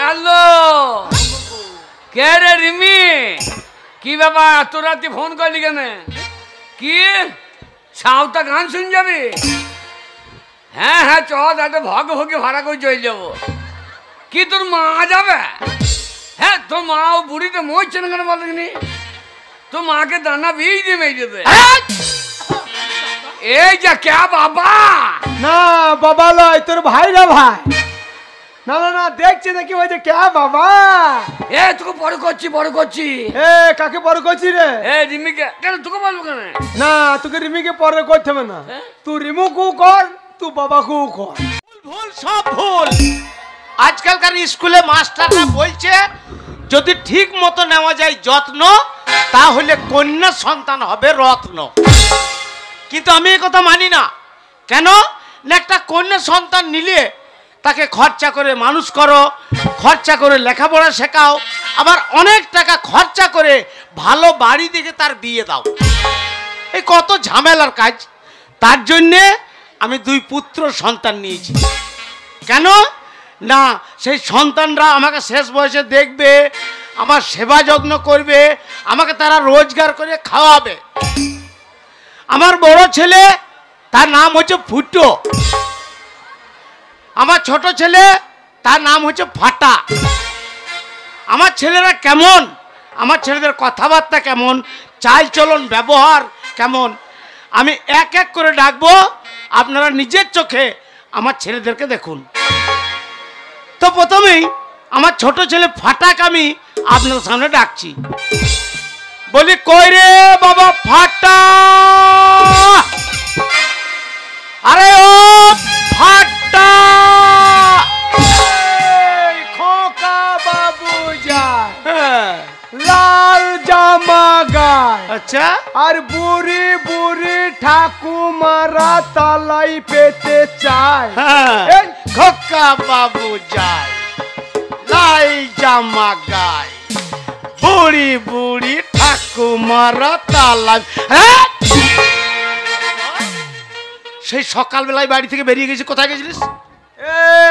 Hello কে রে রিমি কি বাবা তোর রাতে ফোন করলি কেন কি সাঁওতা গান শুন যাবি হ্যাঁ হ্যাঁ চ একটা ভগে ভগে ভাড়া করে চলে যাবো কি তোর মা যাবে হ্যাঁ তোর মা ও বুড়িতে মরছে না কেন বলিনি তোর মাকে দানা বিয়ে দিয়ে মেয়ে দেবে এই যা কে বাবা না বাবা লয় তোর ভাই রে ভাই না না না দেখছি নাকি ওই যে কে বাবা এ তোকে বড় করছি এ কাকে বড় করছি রে এ রিমিকে কেন তোকে বলবো কেন না তোকে রিমিকে পরে করতে হবে না তুই রিমু কু কর তুই বাবা কু কর ভুল সব ভুল আজকালকার স্কুলে মাস্টাররা বলছে যদি ঠিক মতো নেওয়া যায় যত্ন তাহলে কন্যা সন্তান হবে রত্ন কিন্তু আমি এই কথা মানি না কেন না একটা কন্যা সন্তান নিলে তাকে খরচা করে মানুষ করো খরচা করে লেখাপড়া শেখাও আবার অনেক টাকা খরচা করে ভালো বাড়ি দেখে তার বিয়ে দাও এই কত ঝামেলার কাজ তার জন্যে আমি 2 পুত্র সন্তান নিয়েছি কেন না সেই সন্তানরা আমাকে শেষ বয়সে দেখবে আমার সেবা যত্ন করবে আমাকে তারা রোজগার করে খাওয়াবে আমার বড় ছেলে তার নাম হচ্ছে ফুটো আমার ছোট ছেলে তার নাম হচ্ছে ফাটা আমার ছেলেরা কেমন আমার ছেলেদের কথাবার্তা কেমন চালচলন ব্যবহার কেমন আমি এক এক করে ডাকবো আপনারা নিজের চোখে আমার ছেলেদেরকে দেখুন তো প্রথমেই আমার ছোট ছেলে ফাটাকে আমি আপনাদের সামনে ডাকছি বলি কই রে বাবা ফাটা আরে ও ফাটা খোকা বাবু যায় লাল জামা গায় আচ্ছা আর বুড়ি বুড়ি ঠাকুমারা তালাই পেতে চায় এই খোকা বাবু যায় লাই জামা গায় বুড়ি বুড়ি ঠাকুমারা তালা সেই সকালবেলায় বাড়ি থেকে বেরিয়ে গেছিস কোথায় গেছিলিস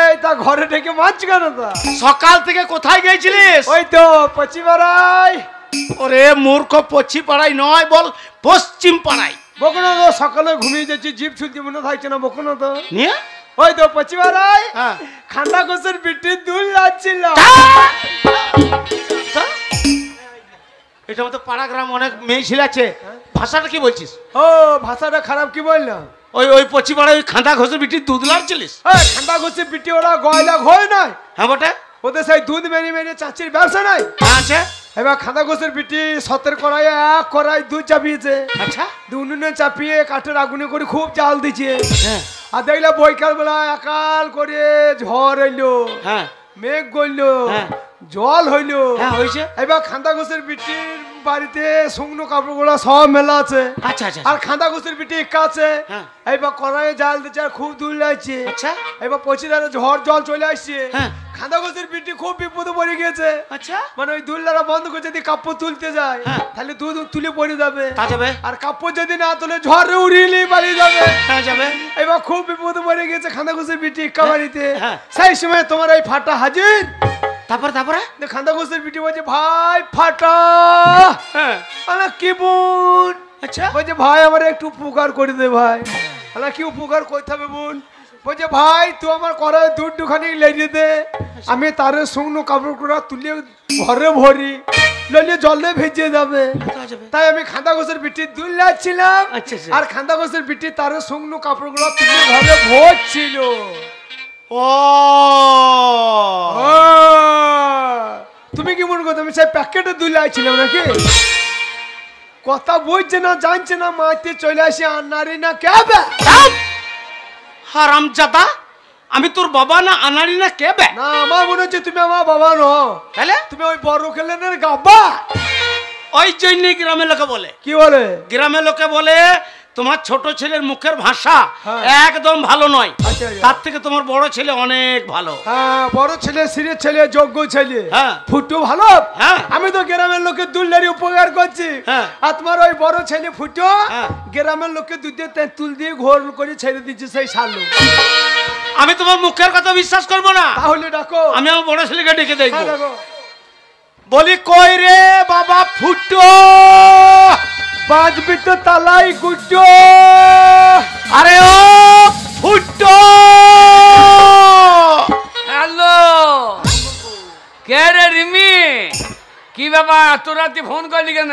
এই তা ঘরে ঢেকে মারছি কেন তা সকাল থেকে কোথায় গেছিলিস ওই তো পশ্চিমারাই ওরে মূর্খ পশ্চিম পাড়ায় নয় বল পশ্চিম পাড়ায় বকুনো তো সকালে ঘুমিয়ে যাচ্ছি জিপ শুনতে মনে থাকছে না বকুনো তো নিয়ে ওই তো পশ্চিমারাই হ্যাঁ খান্দা ঘোষের বিটির দুল যাচ্ছিল এটা মতো পাড়া গ্রাম অনেক মেয়ে ছিল আছে ভাষাটা কি বলছিস ও ভাষাটা খারাপ কি বললাম ওই ওই পশ্চিম পাড়ায় ওই খান্দা ঘোষের বিটির দুধ লাড়ছিলিস খান্দা ঘোষের বিটি ওরা গয়লা হয় নাই হ্যাঁ বটে ওদের সেই দুধ মেনে মেনে চাচির ব্যবসা নাই আছে এবার খান্দা ঘোষের বিটি সতের কড়াই এক কড়াই দুধ চাপিয়েছে আচ্ছা উনুনে চাপিয়ে কাঠের আগুনে করে খুব জাল দিচ্ছে হ্যাঁ আর দেখলে বৈকাল বেলা একাল করে ঝড় এলো হ্যাঁ মেঘ গড়লো হ্যাঁ জল হইলো হ্যাঁ হয়েছে এবার খান্দা ঘোষের বিটির বাড়িতে শুকনো কাপড়গুলো সব মেলা আছে আচ্ছা আচ্ছা আর খান্দা ঘোষের বিটি একা আছে হ্যাঁ এবার কড়াইয়ে জাল দিচ্ছে আর খুব দূর লাগছে আচ্ছা এবার পচি ধারে ঝড় জল চলে আসছে হ্যাঁ খান্দা ঘোষের বিটি খুব বিপদে পড়ে গেছে আচ্ছা মানে ওই দুল্লারা বন্ধ করে যদি কাপড় তুলতে যায় হ্যাঁ তাহলে দুধ তুলে পড়ে যাবে তা যাবে আর কাপড় যদি না তুলে ঝড়ে উড়িয়ে নিয়ে পালিয়ে যাবে হ্যাঁ যাবে এবার খুব বিপদে পড়ে গেছে খান্দা ঘোষের বিটি একা বাড়িতে হ্যাঁ সেই সময় তোমার এই ফাটা হাজির তারপরে খান্দা ঘোষের বিটি বলছে ভাই ফাটা হ্যাঁ আলা কি বোন আচ্ছা বলছে ভাই আমার একটু উপকার করে দে ভাই আলা কি উপকার করতে হবে বোন বলছে ভাই তুই আমার কড়াই দুধ দুখানি লেগে দে আমি তারে শুকনো কাপড় করে তুলে ঘরে ভরি লইলে জলে ভেজে যাবে তাই আমি খান্দা ঘোষের বিটির দুধ লাচ্ছিলাম আর খান্দা ঘোষের বিটি তারে শুকনো কাপড়গুলো তুলে ঘরে ভরছিল ও তুমি কি মনে করো আমি সেই প্যাকেটে দুধ লাচ্ছিলাম নাকি কথা বলছে না জানছে না মাইতে চলে আসি আর নারী না কেবে হারামজাদা আমি তোর বাবা না আনাড়ি না কেবে না আমার মনে হচ্ছে তুমি আমার বাবা নও তাহলে তুমি ওই বড় খেলেনের গাব্বা ওই জন্য গ্রামের লোকে বলে কি বলে গ্রামের লোকে বলে তোমার ছোট ছেলের মুখের ভাষা একদম ভালো নয় তার থেকে তোমার বড় ছেলে অনেক ভালো হ্যাঁ বড় ছেলে সিরিয়াস ছেলে যোগ্য ছেলে হ্যাঁ ফুটু ভালো হ্যাঁ আমি তো গ্রামের লোকের দুলদারি উপকার করছি হ্যাঁ আর তোমার ওই বড় ছেলে ফুটু গ্রামের লোকের দুধে তেঁতুল দিয়ে ঘোল করে ছেড়ে দিচ্ছে সেই শালু আমি তোমার মুখের কথা বিশ্বাস করবো না। তাহলে ডাকো। আমি আমার বড় ছেলেকে ডেকে দেখবো। হ্যাঁ, ডাকো। বলি কই রে বাবা ফুটো, বাজবি তো তালাই গুড্ডো। আরে ও ফুটো। হ্যালো, কে রে রিমি? কি বাবা এত রাতে ফোন করলি কেন?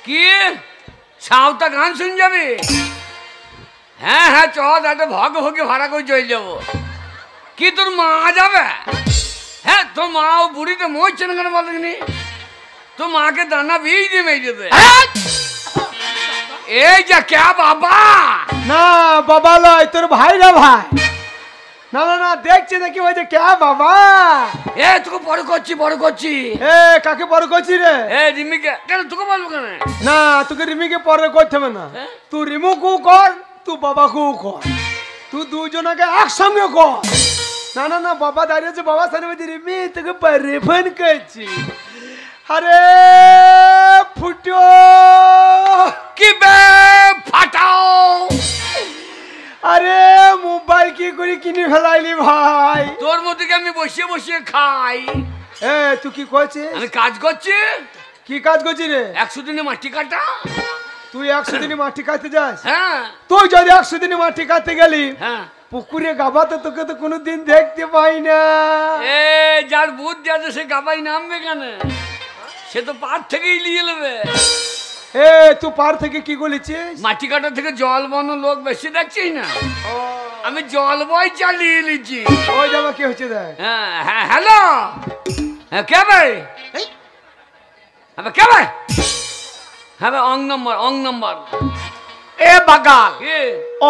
কি সাঁওতা গান শুন যাবি? হ্যাঁ হ্যাঁ, চল একটা ভগ ভগে ভাড়া করে চলে যাবো। কি তোর মা যাবে? হ্যাঁ, তোর মা ও বুড়িতে মরছে না কেন বলেনি? তোর মাকে দানা বীজ দিয়ে মেরে দে। এই যা কে বাবা? না বাবা লয়, তোর ভাই না ভাই। না না না, দেখছি দেখি ওই যে কে বাবা। এ তোকে বড় করছি বড় করছি। এ কাকে পরে করছি রে? এ রিমিকে কেন তোকে বলবো কেন? না তোকে রিমিকে পরে করতে হবে না। হ্যাঁ? তুই রিমুকেও কর, তুই বাবাকেও কর, তুই দুজনকে একসঙ্গে কর। না না না, বাবা দাঁড়িয়েছে, বাবা সামনে বলছি রিমি তোকে পরে ফোন করছি। আরে ফুটো কি বে ফাটাও। আরে মোবাইল কি করে কিনে ফেলাইলি ভাই? তোর মধ্যে কি আমি বসে বসে খাই? এ তুই কি করছিস? আমি কাজ করছি। কি কাজ করছিস রে? 100 দিনে মাটি কাটা। তুই 100 দিনে মাটি কাটতে যাস? হ্যাঁ তুই যদি 100 দিনে মাটি কাটতে গেলি হ্যাঁ। পুকুরে গাবাতে তোকে তো কোনোদিন দেখতে পাই না। এ যার বুদ্ধি আছে সে গাবাই নামবে কেন? সে তো পার থেকেই নিয়ে নেবে। এ তুই পার থেকে কি বলেছিস? মাটি কাটা থেকে জল বন লোক বেশি দেখছিস না? আমি জল বই চালিয়ে নিচ্ছি। ওই জামা কি হচ্ছে দেখ। হ্যাঁ হ্যাঁ, হ্যালো, হ্যাঁ কে ভাই? হ্যাঁ কে ভাই? হ্যাঁ ভাই, অং নম্বর। এ বাগাল, কি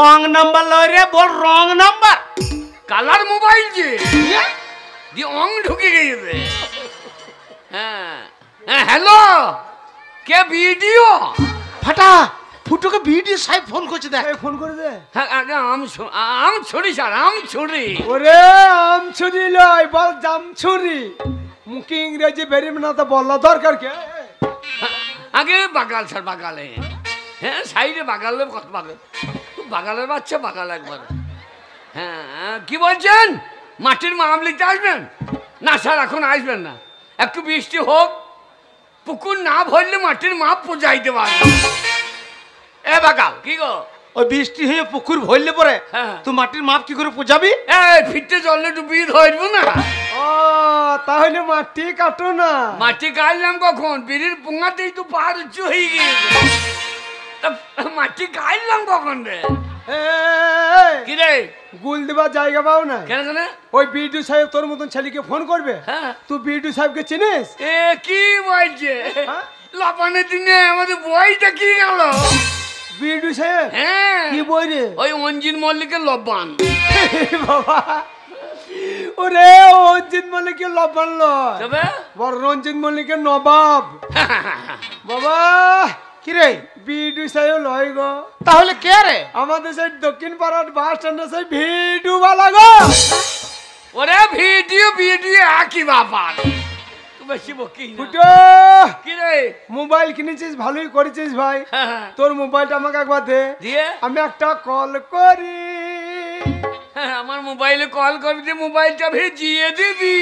অং নাম্বার লয় রে, বল রং নাম্বার। কালার মোবাইল যে দিয়ে অং ঢুকে গিয়েছে। হ্যাঁ হ্যাঁ, হ্যালো, কে ভিডিও? ফাটা ফুটোকে ভিডিও সাহেব ফোন করছে দেখ। এই ফোন করে দে। হ্যাঁ আম ছড়ি স্যার, আম ছড়ি। ওরে আম ছুরি লয়, বল জাম ছুরি। মুখে ইংরেজি বেরিম না তো বললা দরকার কে? আগে বাগাল স্যার, বাগালে। হ্যাঁ সাইডে বাগালে কত বাগাল, বাগালের বাচ্চা বাগাল একবার। হ্যাঁ কি বলছেন? মাটির মাপ লিখতে আসবেন? না স্যার এখন আসবেন না, একটু বৃষ্টি হোক, পুকুর না ভরলে মাটির মাপ পৌঁছাইতে পারবে। এ বাগাল, কি গো? ওই বৃষ্টি হয়ে পুকুর ভরলে পরে হ্যাঁ। তুই মাটির মাপ কি করে পূজাবি? এই ফিরতে জলে ডুবিয়ে ধরবো না। ও তাহলে মাটি কাটো না। মাটি কাটলাম কখন? বিড়ির পোঙাতেই তো পাহাড় উঁচু হয়ে গিয়েছে। তা মাটি কাটলাম কখন রে? কি রে? গুল দেবার জায়গা পাও না। কেন কেন? ওই বিডু সাহেব তোর মতন ছেলেকে ফোন করবে। হ্যাঁ। তুই বিডু সাহেবকে চিনিস? এ কি বলছে? হ্যাঁ? লাপানের দিনে আমাদের বইটা কি গেল? বিডু সাহেব হ্যাঁ কি বই রে? ওই অঞ্জিন মল্লিকের লবান। বাবা ওরে রঞ্জিত মল্লিকের লবান লয়, তবে বড় রঞ্জিত মল্লিকের নবাব। বাবা কি রে? বিডু সাহেব লয় গো। তাহলে কে রে? আমাদের সেই দক্ষিণ পাড়ার বাস স্ট্যান্ডে সেই ভিডু বালা গো। ওরে ভিডিও একই ব্যাপার, তুই বেশি বকি না। ফুটো কি রে? মোবাইল কিনেছিস, ভালোই করেছিস ভাই। হ্যাঁ, তোর মোবাইলটা আমাকে একবার দে, দিয়ে আমি একটা কল করি। হ্যাঁ, আমার মোবাইলে কল করবি, যে মোবাইলটা ভেজিয়ে দিবি।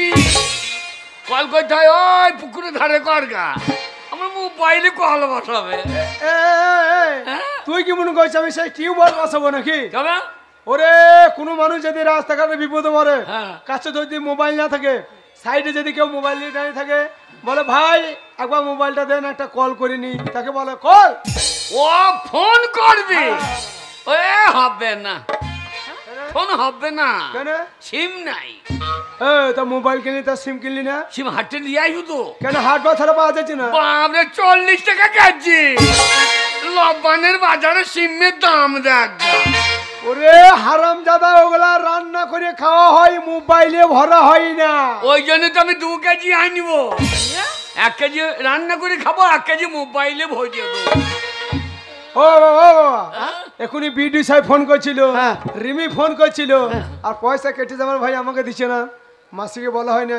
কল করতে হয় ওই পুকুরে ধারে কর গা, আমার মোবাইলে কল বসাবে। এ, তুই কি মনে করছিস আমি সেই টিউবওয়েল বসাবো নাকি? তবে ওরে কোনো মানুষ যদি রাস্তাঘাটে বিপদে পড়ে, হ্যাঁ। কাছে যদি মোবাইল না থাকে, সাইডে যদি কেউ মোবাইল নিয়ে দাঁড়িয়ে থাকে, বলে ভাই একবার মোবাইলটা দেন, একটা কল করে নি, তাকে বলে কল। ও ফোন করবি? ওই হবে না, ফোন হবে না, কেন? সিম নাই। তা মোবাইল কিনলি, তার সিম কিনলি না সিম হাটে নিয়ে আইবো তো। কেন? হাট বা ছাড়া পাওয়া যাচ্ছে না? বাবরে 40 টাকা কেজি। লবণের বাজারে সিমের দাম দেখ। ওরে হারাম জাদা, ওগুলা রান্না করে খাওয়া হয়, মোবাইলে ভরা হয় না। ওই জন্য তো আমি 2 কেজি আনিব। 1 কেজি রান্না করে খাবো, 1 কেজি মোবাইলে ভরিয়ে দেবো। ও বাবা এখনই বিডি সাহেব ফোন করছিল, হ্যাঁ। রিমি ফোন করছিল, আর পয়সা কেটে যাবার ভাই আমাকে দিচ্ছে না। মাসিকে বলা হয় না,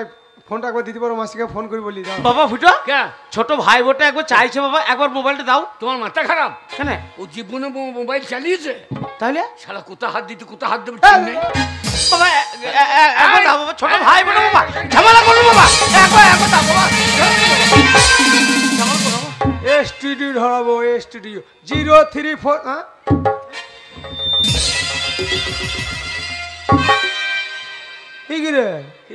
ফোনটা একবার দিতে পারো, মাসিকে ফোন করে বলি দাও। বাবা ফুটো, কে? ছোট ভাই বোটা একবার চাইছে বাবা, একবার মোবাইলটা দাও। তোমার মাথা খারাপ? কেন? ও জীবনে মোবাইল চালিয়েছে, তাহলে শালা কোথা হাত দিতে কোথা হাত দেবে ঠিক নেই। বাবা একবার দাও বাবা, ছোট ভাই বলো বাবা, ঝামেলা করো বাবা, একবার দাও বাবা, ঝামেলা করো বাবা। STD ধরাবো, STD 034 হ্যাঁ কি রে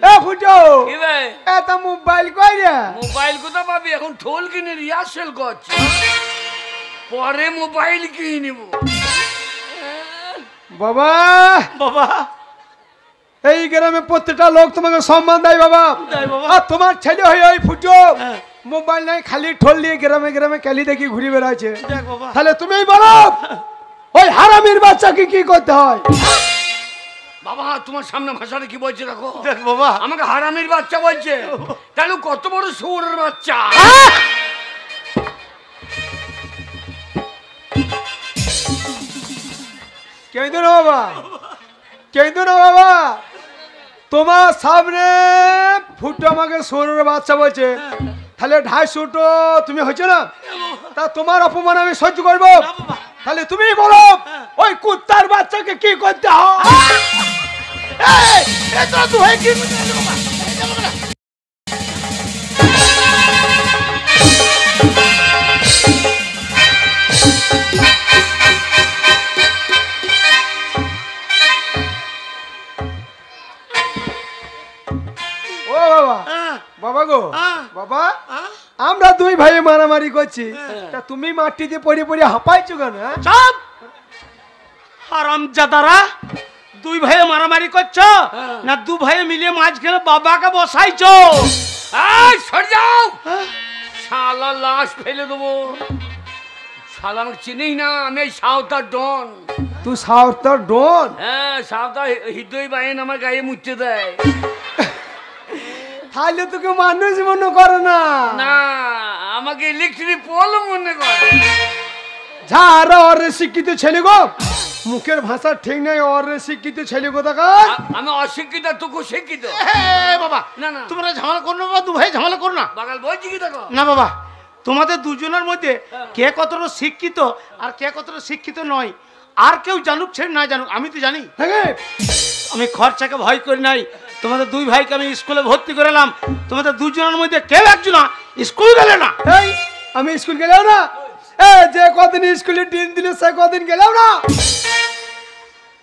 এ ফুটো কি রে এত মোবাইল কই রে? মোবাইল কোথা পাবি, এখন ঠোল কিনে রিহার্সেল করছি, পরে মোবাইল কিনে নিব। বাবা বাবা এই গ্রামে প্রত্যেকটা লোক তোমাকে সম্মান দেয় বাবা। দেয় বাবা। আর তোমার ছেলে হয়ে ওই ফুটো হ্যাঁ। মোবাইল নাই, খালি ঠোল নিয়ে গ্রামে গ্রামে ক্যালি দেখি ঘুরে বেড়াচ্ছে। দেখ বাবা, তাহলে তুমিই বলো ওই হারামির বাচ্চাকে কি করতে হয়? বাবা তোমার সামনে ভাষাটা কি বলছে দেখো, দেখ বাবা, আমাকে হারামির বাচ্চা বলছে, তাহলে কত বড় শুয়োরের বাচ্চা। কেঁদো না বাবা, কেঁদো না বাবা, তোমার সামনে ফুটো আমাকে সোরের বাচ্চা বলছে, তাহলে 250 তুমি হচ্ছে না, তা তোমার অপমান আমি সহ্য করবো? তাহলে তুমি বলো ওই কুত্তার বাচ্চাকে কি করতে হয়? ও বাবা, বাবা গো, বাবা আমরা দুই ভাই মারামারি করছি, তা তুমি মাটিতে পড়ে পড়ে হাঁপাইছো কেন? হ্যাঁ? চুপ! হারামজাদারা, দুই ভাই মারামারি করছো না দু ভাই মিলিয়ে মাঝখানে বাবাকে বসাইছো? এই সরে যাও, শালা লাশ ফেলে দেবো। শালা আমাকে চিনিস না, আমি এই সাঁওতার ডন। তুই সাউথর ডন? হ্যাঁ, সাঁওতা হৃদয় বাহিন আমার গায়ে মুছতে দেয় তাহলে তোকে মানুষ মনে করে না, না, আমাকে ইলেকট্রিক পোল মনে করে। ঝাড়া ওর শিক্ষিত ছেলে গো, মুখের ভাষা ঠিক নাই, ওর শিক্ষিত ছেলে গো দেখা। আমি অশিক্ষিত, তোকে শিক্ষিত। বাবা না না, তোমরা ঝামেলা করো না বাবা, দু ভাই ঝামেলা করো না। বাগাল বলছি কি দেখো, না বাবা, তোমাদের দুজনের মধ্যে কে কতটা শিক্ষিত আর কে কতটা শিক্ষিত নয়, আর কেউ জানুক ছেড়ে না জানুক, আমি তো জানি। হ্যাঁ, আমি খরচাকে ভয় করি নাই, তোমাদের দুই ভাইকে আমি স্কুলে ভর্তি করালাম, তোমাদের দুজনের মধ্যে কেউ একজন স্কুল গেলে না। এই আমি স্কুল গেলাম না, যে কদিন স্কুলে ডিম দিল সে কদিন গেলাম না।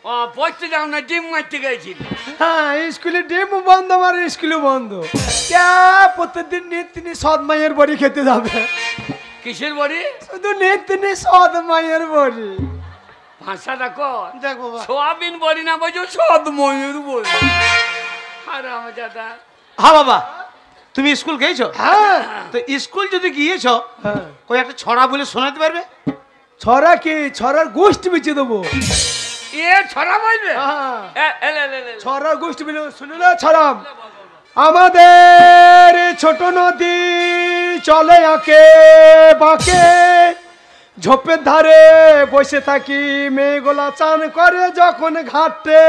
ও পড়তে যাও না, ডিম মারতে গেছিল। হ্যাঁ, স্কুলে ডিম বন্ধ, আমার স্কুলে বন্ধ। প্রত্যেকদিন নিত্যিনি সৎ মায়ের বাড়ি খেতে যাবে, কিসের বাড়ি? শুধু নিত্যিনি সৎ মায়ের বাড়ি। ভাষা দেখো, দেখ বাবা, সোয়াবিন বড়ি না বলছো, সদ ময়ূর বলি। আরে আমার দাদা, হ্যাঁ বাবা, তুমি স্কুল গেছো? হ্যাঁ তো স্কুল যদি গিয়েছো, হ্যাঁ, কই একটা ছড়া বলে শোনাতে পারবে? ছড়া কি? ছড়ার গোষ্ঠী বেঁচে দেবো। এ ছড়া বলবে? হ্যাঁ, এলে এলে এলে। ছড়ার গোষ্ঠী বেঁচে শুনে না ছড়াম। আমাদের ছোট নদী চলে আঁকে বাঁকে, ঝোপের ধারে বসে থাকি, মেয়েগুলা চান করে যখন ঘাটে।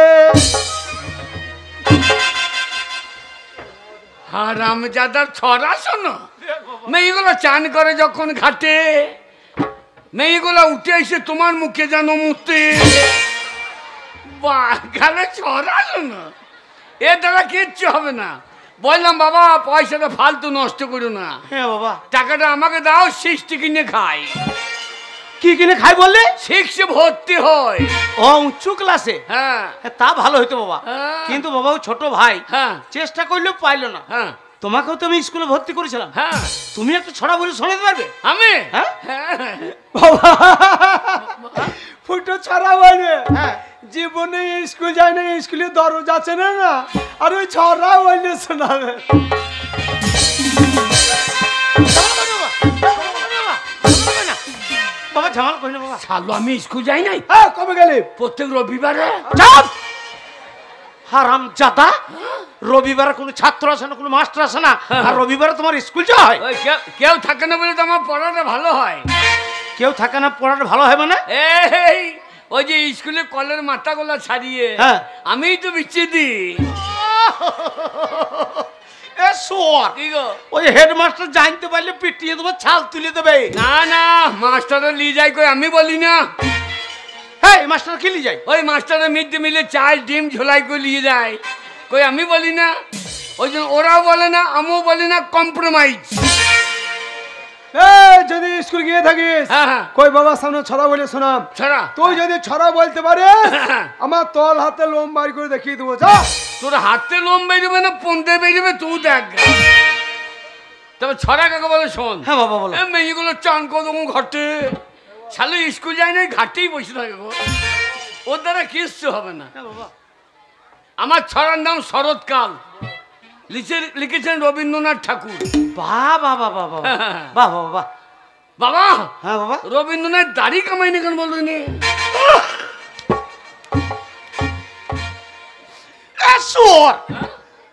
হারামজাদার ছড়া শোনো। মেয়েগুলো চান করে যখন ঘাটে, মেয়েগুলো উঠে এসে তোমার মুখে যেন মুতে। বাগালে ছড়া শোনো, এ দ্বারা কিচ্ছু হবে না। বললাম বাবা, পয়সাটা ফালতু নষ্ট করো না, হ্যাঁ বাবা। টাকাটা আমাকে দাও, 60 কিনে খাই। কি কিনে খাই বললে? 6 ভর্তি হয়। ও উঁচু ক্লাসে? হ্যাঁ হ্যাঁ, তা ভালো হইতো বাবা, হ্যাঁ। কিন্তু বাবা ও ছোট ভাই হ্যাঁ চেষ্টা করলেও পাইলো না। হ্যাঁ তোমাকেও তো আমি স্কুলে ভর্তি করেছিলাম, হ্যাঁ। তুমি একটা ছড়া বলে শোনাতে পারবে? আমি হ্যাঁ? হ্যাঁ। ফুটো ছড়া বলবে? হ্যাঁ। জীবনে স্কুল যায় না, স্কুলে দরজা আছে না, আর ওই ছড়া বললে শোনাবে। বাবা ঝামেলা করি না বাবা। শালো, আমি স্কুল যাই নাই। হ্যাঁ, কবে গেলে? প্রত্যেক রবিবারে। চাপ! হারাম জাদা, রবিবারে কোনো ছাত্র আসে না, কোনো মাস্টার আসে না, আর রবিবারে তোমার স্কুল যাওয়া হয়? ওই কেউ থাকে না বলে তো আমার পড়াটা ভালো হয়। কেউ থাকে না, পড়াটা ভালো হয় মানে? এই ওই যে স্কুলে কলের মাথাগুলা ছাড়িয়ে হ্যাঁ। আমিই তো বিচ্ছি দিই। এ সোর, কি গো? ওই হেডমাস্টার জানতে পারলে পিটিয়ে দেবো, ছাল তুলে দেবে। না না, মাস্টারও নিয়ে যাই কই, আমি বলি না। এই মাস্টার কি নিয়ে যায়? ওই মাস্টারে মিড ডে মিলে চাল ডিম ঝোলাই করে নিয়ে যায়। কই আমি বলি না, ওই জন্য ওরাও বলে না, আমিও বলি না, কম্প্রোমাইজ। যদি স্কুল গিয়ে থাকিস, হ্যাঁ। কই বাবার সামনে ছড়া বলে শোনাম। ছড়া? তুই যদি ছড়া বলতে পারিস, আমার তল হাতে লোম বার করে দেখিয়ে দেবো। যা। তোর হাতে লোম বেরোবে না পন্থে বেরোবে তুই দেখ। তবে ছড়া কাকে বলে শোন। হ্যাঁ বাবা বলো। মেয়েগুলো চান কদম ঘাটে, শালে স্কুল যায় না, ঘাটেই বসে থাকে গো, ওর দ্বারা কিচ্ছু হবে না। আমার ছড়ার নাম শরৎকাল, লিখেছেন রবীন্দ্রনাথ ঠাকুর। বাহ বাহ বাহ বাহ বাহ বাহ বাহ বাহ। বাবা হ্যাঁ বাবা। রবীন্দ্রনাথ দাড়ি কামাই না কেন বলবেন?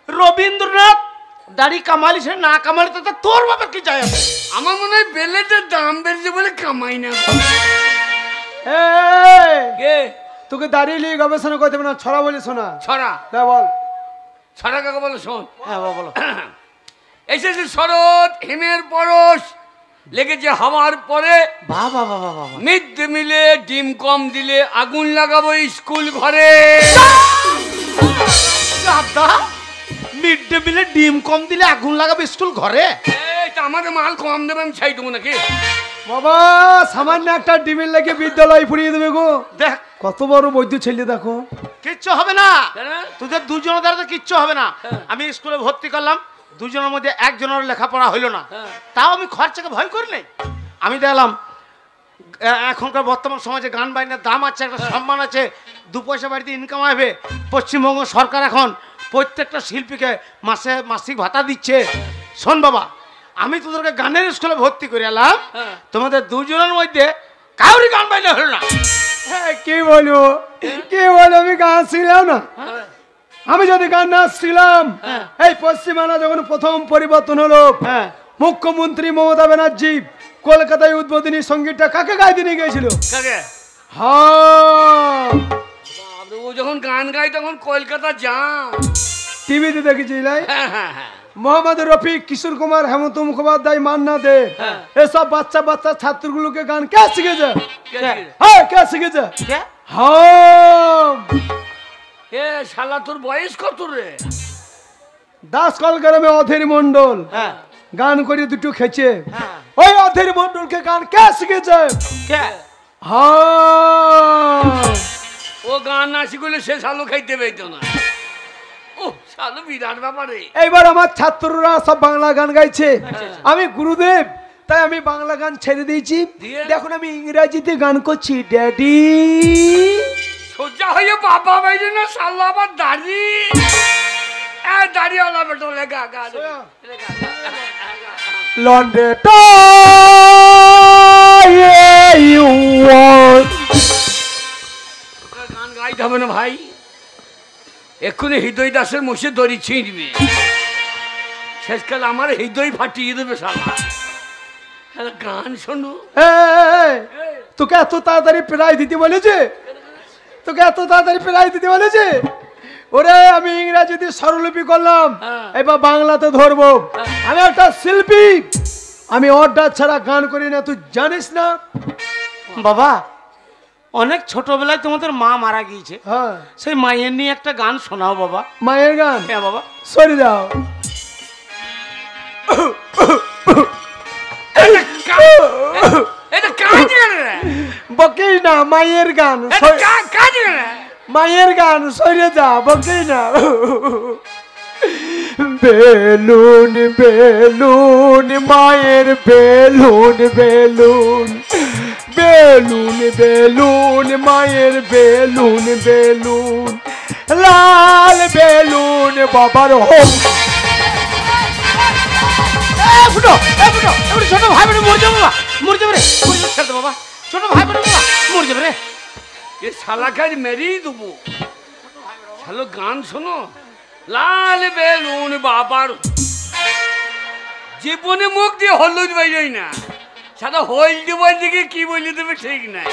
রবীন্দ্রনাথ দাড়ি কামালি সে না কামালি তো তোর বাবার কি যায়? আমার মনে হয় বেলেটের দাম বেড়েছে বলে কামাই না। তোকে দাঁড়িয়ে নিয়ে গবেষণা করতে হবে না, ছড়া বলে শোনা। ছড়া? বল। ছড়া কাকে বলে শোন। হ্যাঁ বাবা বলো। এসেছে শরৎ, হিমের পরশ, লেগেছে হাওয়ার পরে, বাহ বাহ বাহ বাহ। মিড ডে মিলে ডিম কম দিলে আগুন লাগাবো স্কুল ঘরে। মিড ডে মিলে ডিম কম দিলে আগুন লাগাবে স্কুল ঘরে? আমাকে মাল কম দেবে, আমি ছাই দেবো নাকি? বাবা সামান্য একটা ডিমের লেগে বিদ্যালয় ফুরিয়ে দেবে গো। দেখ কত বড় বৈদ্য ছেলে, দেখো। কিচ্ছু হবে না, তোদের দুজনের দ্বারা তো কিচ্ছু হবে না। আমি স্কুলে ভর্তি করলাম, দুজনের মধ্যে একজনের লেখাপড়া হইলো না, তাও আমি খরচাকে ভয় করি নাই। আমি দেখলাম এখনকার বর্তমান সমাজে গান বাজনার দাম আছে, একটা সম্মান আছে, 2 পয়সা বাড়িতে ইনকাম হবে। পশ্চিমবঙ্গ সরকার এখন প্রত্যেকটা শিল্পীকে মাসে মাসিক ভাতা দিচ্ছে। শোন বাবা, আমি তোদেরকে গানের স্কুলে ভর্তি করে এলাম, তোমাদের দুজনের মধ্যে কাউরি গান বাজনা হলো না। কি বলবো, কি বলবো, আমি গান শিখলাম না। আমি যদি গান না শিখলাম, এই পশ্চিমবাংলা যখন প্রথম পরিবর্তন হলো, মুখ্যমন্ত্রী মমতা ব্যানার্জি কলকাতায় উদ্বোধনী সঙ্গীতটা কাকে গাইতে নিয়ে গিয়েছিল? হ্যাঁ, ও যখন গান গাই তখন কলকাতা যান, টিভিতে দেখেছি। মোহাম্মদ রফি, কিশোর কুমার, হেমন্ত মুখোপাধ্যায়, মান্না দে, এসব বাচ্চা বাচ্চা ছাত্রগুলোকে গান কে শিখেছে? কে শিখেছে? শালা তোর বয়স কত রে? দাসকল গ্রামে অধীর মন্ডল গান করে দুটো খেছে, ওই অধীর মন্ডলকে গান কে শিখেছে? ও গান না শিখলে সে শালো খাইতে পেতো না। ও শালো বিরাট ব্যাপারে। এইবার আমার ছাত্ররা সব বাংলা গান গাইছে, আমি গুরুদেব, তাই আমি বাংলা গান ছেড়ে দিয়েছি। দেখুন আমি ইংরেজিতে গান করছি। ড্যাডি সোজা হয়ে বাবা বাইরে না, শালো আবার দাড়ি, দাড়িওয়ালা বেটো লেগা গান। লন্ডে গান গাইতে হবে না ভাই, এক্ষুনি হৃদয় দাসের মুখে দড়ি ছিঁড়বে, শেষকাল আমার হৃদয় ফাটিয়ে দেবে শালা। গান শোনো। তোকে এত তাড়াতাড়ি প্রাইজ দিতে বলেছে? তোকে এত তাড়াতাড়ি প্রাইজ দিতে বলেছে? ওরে আমি ইংরেজিতে স্বরলিপি করলাম, এবার বাংলাতে ধরবো। আমি একটা শিল্পী, আমি অর্ডার ছাড়া গান করি না, তুই জানিস না? বাবা অনেক ছোটবেলায় তোমাদের মা মারা গিয়েছে, সেই মায়ের নিয়ে একটা গান শোনাও বাবা। মায়ের গান? হ্যাঁ বাবা। সরে যাও। বকিস না, মায়ের গান, মায়ের গান, সরে যা, বকিস না। বেলুন বেলুন মায়ের বেলুন, বেলুন বেলুন বেলুন মায়ের বেলুন, বেলুন লাল বেলুন বাবার হোক। ছোট ভাই বোন মরে যাবো বাবা, মরে যাবে রে, ছেড়ে দে বাবা, ছোট ভাই বোন বাবা মরে যাবে রে। এ শালাকার মেরেই দেবো। হ্যালো গান শোনো, লাল বেলুন বাবার, জীবনে মুখ দিয়ে হলুদ বাইরেই না, সাদা হলদি বলদিকে কি বলে দেবে ঠিক নাই।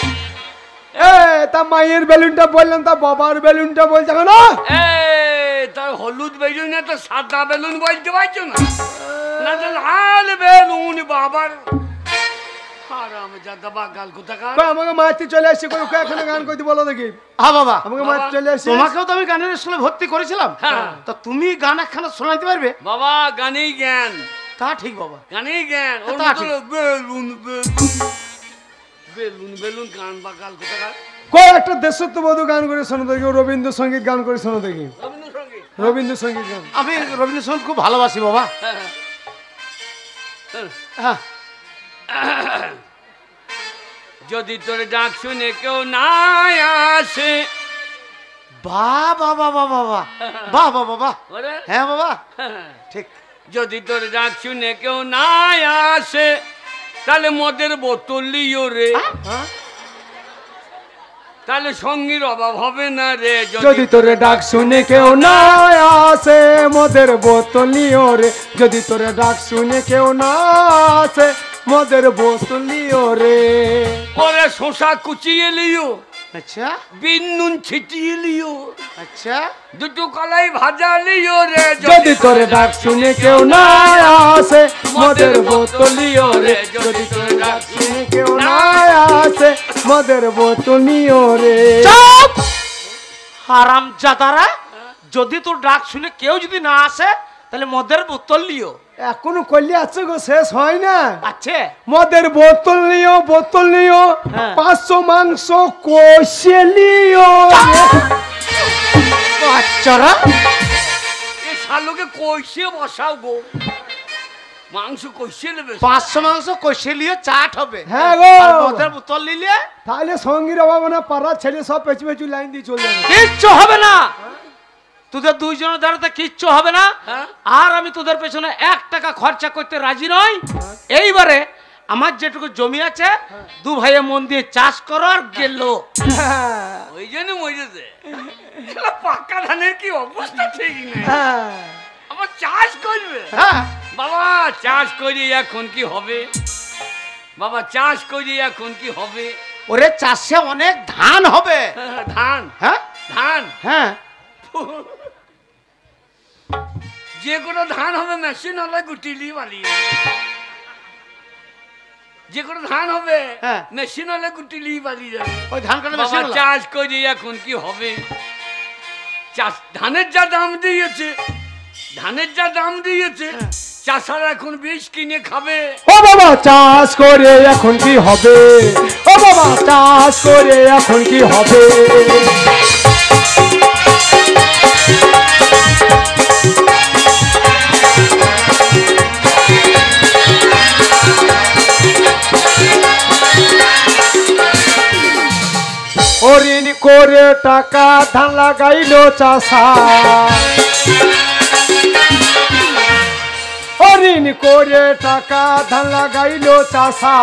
তা মায়ের বেলুনটা বললাম, তা বাবার বেলুনটা বলছে না? তার হলুদ বেলুন না তো সাদা বেলুন বলতে পারছো না? না তো লাল বেলুন বাবার। হারামজাদা বাগাল কোথাকার। কই আমাকে মারতে চলে আসছে, কই ওকে এখানে গান করতে বলো দেখি। হ্যাঁ বাবা, আমাকে মারতে চলে আসছে। তোমাকেও তো আমি গানের স্কুলে ভর্তি করেছিলাম, হ্যাঁ। তা তুমি গান একখানা শোনাতে পারবে? বাবা গানেই জ্ঞান, তা ঠিক বাবা। গানেই জ্ঞান। ওর তা মতো ঠিক। বেলুন বেলুন বেলুন বেলুন গান বাগাল কোথাকার। কই একটা দেশত্ববোধ গান করে শোনো দেখি, রবীন্দ্রসঙ্গীত গান করে শোনো দেখি, রবীন্দ্রসঙ্গীত। রবীন্দ্রসঙ্গীত গান। আমি রবীন্দ্রসঙ্গীত খুব ভালোবাসি বাবা। হ্যাঁ, হ্যাঁ। হ্যাঁ, যদি তোর ডাক শুনে কেউ না আসে। বাহ বাবা বাবা বাহ বাহ বাবা বাহ। ওরে, হ্যাঁ বাবা, হ্যাঁ। ঠিক। যদি তোর ডাক শুনে কেউ না আসে, তাহলে মদের বোতল লিও রে, হ্যাঁ? তাহলে সঙ্গীর অভাব হবে না রে। যদি তোরে ডাক শুনে কেউ না আসে, মদের বোতল নিও রে। যদি তোরে ডাক শুনে কেউ না আসে, মদের বোতল নিও রে। ওরে শশা কুচিয়ে লিও, আচ্ছা বিন নুন ছিটিয়ে লিও, আচ্ছা। দুটো কলাই ভাজা লিও রে। যদি তোরে ডাক শুনে কেউ না আসে, মদের বোতল নিও রে। যদি তোরে ডাক শুনে কেউ না আসে, মদের বোতল নিও রে। চুপ! হারামজাদারা, যদি তোর ডাক শুনে কেউ যদি না আসে, তাহলে মদের বোতল লিও। এখনো কইলে আছে গো, শেষ হয় না। আছে? মদের বোতল নিও, বোতল নিও, হ্যাঁ। 500 মাংস কষে নিও রে। বাচ্চারা, এ শালোকে কইছে বসাও গো, মাংস কইছে নেবে। 500 মাংস কষে লিও, চাট হবে। হ্যাঁ গো। আর মদের বোতল নিলে তাহলে সঙ্গীর অভাব না, পাড়ার ছেলে সব পেছু পেছু লাইন দিয়ে চলে যাবে। কিচ্ছু হবে না, তোদের দুইজনের দ্বারাতে কিচ্ছু হবে না। হ্যাঁ। আর আমি তোদের পেছনে 1 টাকা খরচা করতে রাজি নই। এইবারে আমার যেটুকু জমি আছে, দু ভাইয়ে মন দিয়ে চাষ করো আর গেল। হ্যাঁ, ওই জন্য মরেছে। পাক্কা ধানের কি অবস্থা ঠিক নেই, হ্যাঁ। আমার চাষ করবে। হ্যাঁ, বাবা চাষ করি এখন কি হবে, বাবা চাষ করি এখন কি হবে। ওরে চাষে অনেক ধান হবে। ধান, হ্যাঁ ধান, হ্যাঁ, যে কোনো ধান হবে মেশিন হলে গুটিলি বালিয়ে, যে কোনো ধান হবে হ্যাঁ। মেশিন হলে গুটিলি বালিয়ে যাবে। ওই ধান কাটা বাবা মেশিন চাষ করি এখন কি হবে, চাষ ধানের যা দাম দিয়েছে, ধানের যা দাম দিয়েছে, চাষারা এখন বীজ কিনে খাবে। ও বাবা চাষ করে এখন কি হবে, ও বাবা চাষ করে এখন কি হবে। ঋণ করে টাকা ধান লাগাইলো চাষা, ঋণ করে টাকা ধান লাগাইলো চাষা।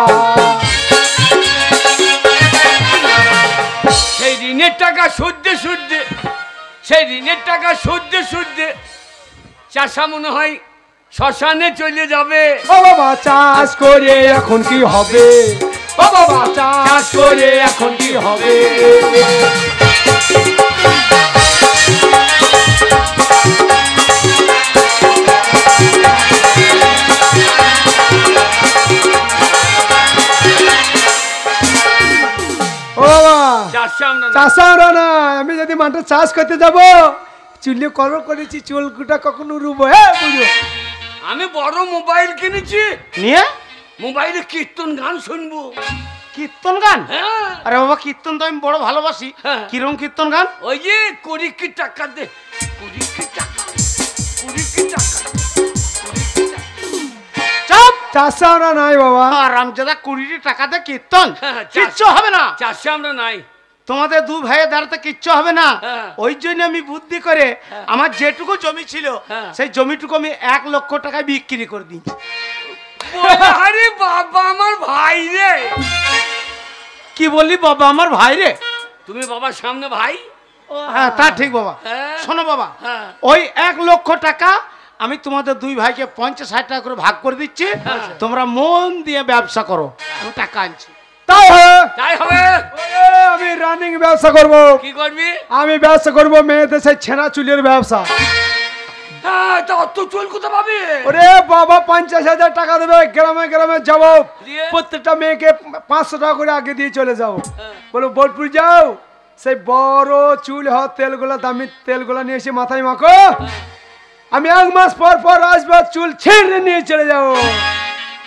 সেই ঋণের টাকা সুদে সুদে, সেই ঋণের টাকা সুদে সুদে চাষা মনে হয় শ্মশানে চলে যাবে। ও বাবা চাষ করে এখন কি হবে, ও বাবা চাষ করে এখন কি হবে। ও বাবা চাষা আমরা না। চাষা আমরা না, আমি যদি মাঠে চাষ করতে যাব, চুলে কলর করেছি, চুলকুটা কখনো রুবো। হ্যাঁ বুঝো, আমি বড় মোবাইল কিনেছি, নিয়ে মোবাইলে কীর্তন গান শুনবো। কীর্তন গান? হ্যাঁ, আরে বাবা, কীর্তন তো আমি বড় ভালোবাসি। হ্যাঁ। কিরম কীর্তন গান? ওই যে 20 কি টাকা দে, 20 কি টাকা, 20 কি টাকা, 20 কি টাকা। চাপ! চাষা আমরা নাই বাবা। রামজাদা 20 টাকা দিয়ে কীর্তন, হ্যাঁ, কিচ্ছু হবে না। চাষা আমরা নাই। তোমাদের দু ভাইয়ের দ্বারাতে কিচ্ছু হবে না। হ্যাঁ। ওই জন্য আমি বুদ্ধি করে আমার যেটুকু জমি ছিল, হ্যাঁ। সেই জমিটুকু আমি 1 লক্ষ টাকায় বিক্রি করে দিচ্ছি। আরে বাবা আমার ভাই রে। কি বললি বাবা আমার ভাই রে? তুমি বাবার সামনে ভাই। হ্যাঁ, তা ঠিক বাবা। হ্যাঁ। শোনো বাবা, হ্যাঁ। ওই 1 লক্ষ টাকা আমি তোমাদের দুই ভাইকে 50-60 টাকা করে ভাগ করে দিচ্ছি। তোমরা মন দিয়ে ব্যবসা করো, আমি টাকা আনছি। তাই হবে, তাই হবে। আমি রানিং ব্যবসা করব। কি করবি? আমি ব্যবসা করব মেয়েদের সেই ছেঁড়া চুলের ব্যবসা। হ্যাঁ, তা অত চুল কোথায় পাবি? ওরে বাবা 50,000 টাকা দেবে, গ্রামে গ্রামে যাবো, দিয়ে? প্রত্যেকটা মেয়েকে 500 টাকা করে আগে দিয়ে চলে যাও। বলো বোলপুর যাও, সেই বড় চুল হওয়া তেলগুলা, দামি তেলগুলা নিয়ে এসে মাথায় মাখো, আমি 1 মাস পর পর আসবো, চুল ছেড়ে নিয়ে চলে যাও।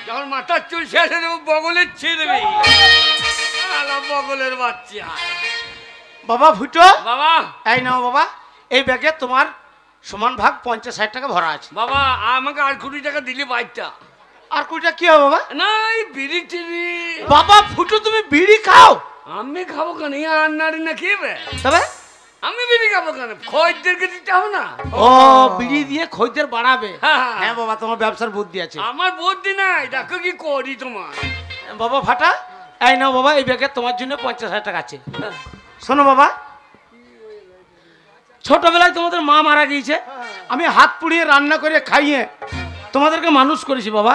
যখন মাথার চুল শেষ হয়ে যাবে বগলের ছিঁড়ে দেবে। আলা বগলের বাচ্চা। বাবা ফুটো, বাবা, এই নাও বাবা, এই ব্যাগে তোমার সমান ভাগ 50-60 টাকা ভরা আছে। বাবা আমাকে আর 20 টাকা দিলি বাইকটা। আর কুড়িটা কি হবে বাবা? না এই বিড়ি টিড়ি। বাবা ফুটো, তুমি বিড়ি খাও? আমি খাবো কেন? আর নারী না খেয়ে তবে আমি বিড়ি খাবো কেন? খদ্দেরকে দিতে হবে না? ও বিড়ি দিয়ে খদ্দের বাড়াবে। হ্যাঁ, হ্যাঁ। হ্যাঁ বাবা, তোমার ব্যবসার বুদ্ধি আছে। আমার বুদ্ধি নাই, দেখো কি করি তোমার। বাবা ফাটা, এই নাও বাবা, এই ব্যাগে তোমার জন্য 50,000 টাকা আছে। শোনো বাবা, ছোটবেলায় তোমাদের মা মারা গিয়েছে, আমি হাত পুড়িয়ে রান্না করে খাইয়ে তোমাদেরকে মানুষ করেছি বাবা।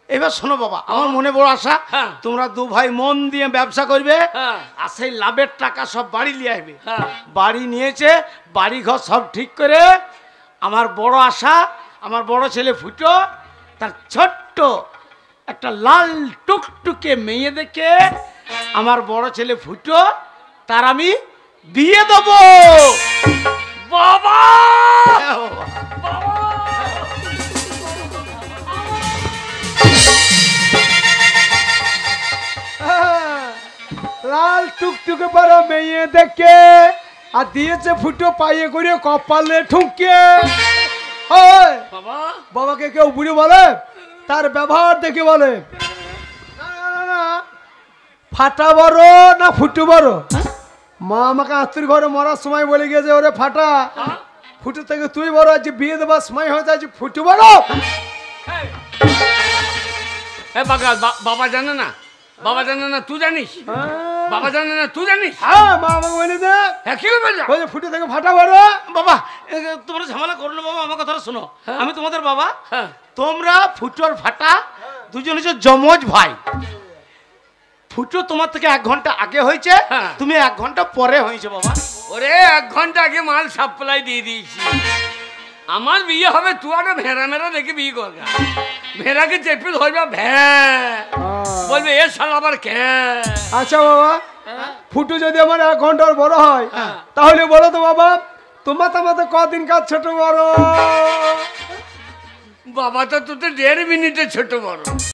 এবার শোনো বাবা, আমার মনে বড় আশা, হ্যাঁ। তোমরা 2 ভাই মন দিয়ে ব্যবসা করবে, হ্যাঁ। আর সেই লাভের টাকা সব বাড়ি নিয়ে আসবে। হ্যাঁ। বাড়ি নিয়েছে, বাড়ি ঘর সব ঠিক করে, আমার বড় আশা, আমার বড় ছেলে ফুটো তার ছোট্ট একটা লাল টুকটুকে মেয়ে দেখে আমার বড় ছেলে ফুটো তার আমি বিয়ে দেবো। বাবা হ্যাঁ বাবা। লাল টুকটুকে বড় মেয়ে দেখে আর দিয়েছে ফুটো পাইয়ে করে কপালে ঠুকে। ওই, বাবা বাবাকে কেউ বুড়ি বলে? তার ব্যবহার দেখে বলে। না, না, না, না, ফাটা বড় না ফুটু বড়? মা আমাকে আত্মীর ঘরে মরার সময় বলে গিয়েছে, ওরে ফাটা, ফুটু থেকে তুই বড়, আজ বিয়ে দেবার সময় হয়েছে, আজ ফুটু বড়। বাগাল বাবা জানে না? বাবা জানে না তুই জানিস? বাবা জানে না তুই জানিস? হ্যাঁ, মা আমাকে বলে দে, হ্যাঁ কি বলবে? বলে ফুটু থেকে ফাটা বড়। বাবা তোমরা ঝামেলা করলো বাবা, আমার কথাটা শোনো। আমি তোমাদের বাবা, হ্যাঁ। তোমরা ফুটোর ফাটা দুজন হচ্ছে যমজ ভাই। ফুটো তোমার থেকে 1 ঘন্টা আগে হয়েছে, হ্যাঁ। তুমি 1 ঘন্টা পরে হয়েছে বাবা। ওরে 1 ঘন্টা আগে মাল সাপ্লাই দিয়ে দিয়েছি। আমার বিয়ে হবে, তুই আগে ভেড়া মেরা দেখে বিয়ে করগা। ভেড়াকে চেপে ধরবে, বলবে এ শালা আবার কে। আচ্ছা বাবা, ফুটু যদি আমার 1 ঘন্টার বড় হয়, তাহলে বলো তো বাবা, তোমার তো কদিন কাজ ছোট বড়? বাবা তো তোদের 1.5 মিনিটে ছোট বড়।